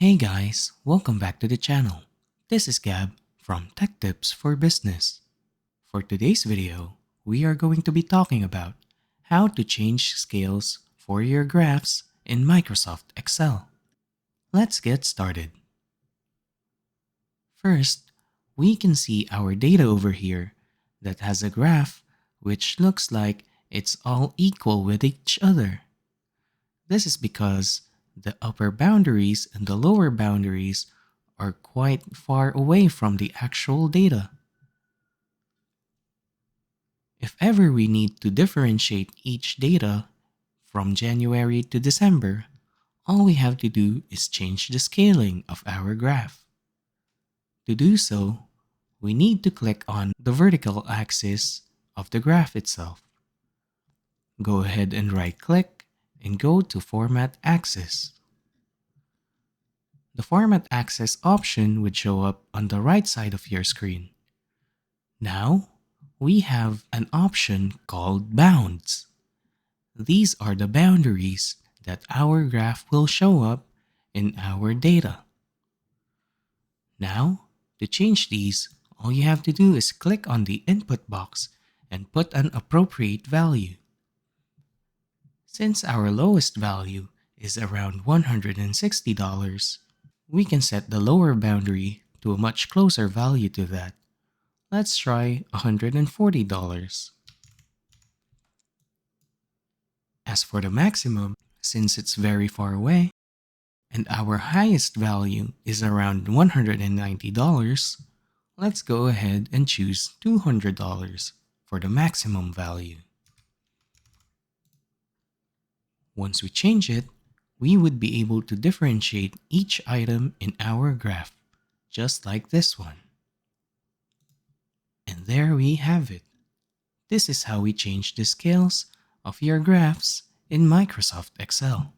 Hey guys, welcome back to the channel. This is Gab from Tech Tips for Business. For today's video, we are going to be talking about how to change scales for your graphs in Microsoft Excel. Let's get started. First, we can see our data over here that has a graph which looks like it's all equal with each other. This is because the upper boundaries and the lower boundaries are quite far away from the actual data. If ever we need to differentiate each data from January to December, all we have to do is change the scaling of our graph. To do so, we need to click on the vertical axis of the graph itself. Go ahead and right-click and go to Format Axis. The Format Axis option would show up on the right side of your screen. Now, we have an option called Bounds. These are the boundaries that our graph will show up in our data. Now, to change these, all you have to do is click on the input box and put an appropriate value. Since our lowest value is around $160, we can set the lower boundary to a much closer value to that. Let's try $140. As for the maximum, since it's very far away, and our highest value is around $190, let's go ahead and choose $200 for the maximum value. Once we change it, we would be able to differentiate each item in our graph, just like this one. And there we have it. This is how we change the scales of your graphs in Microsoft Excel.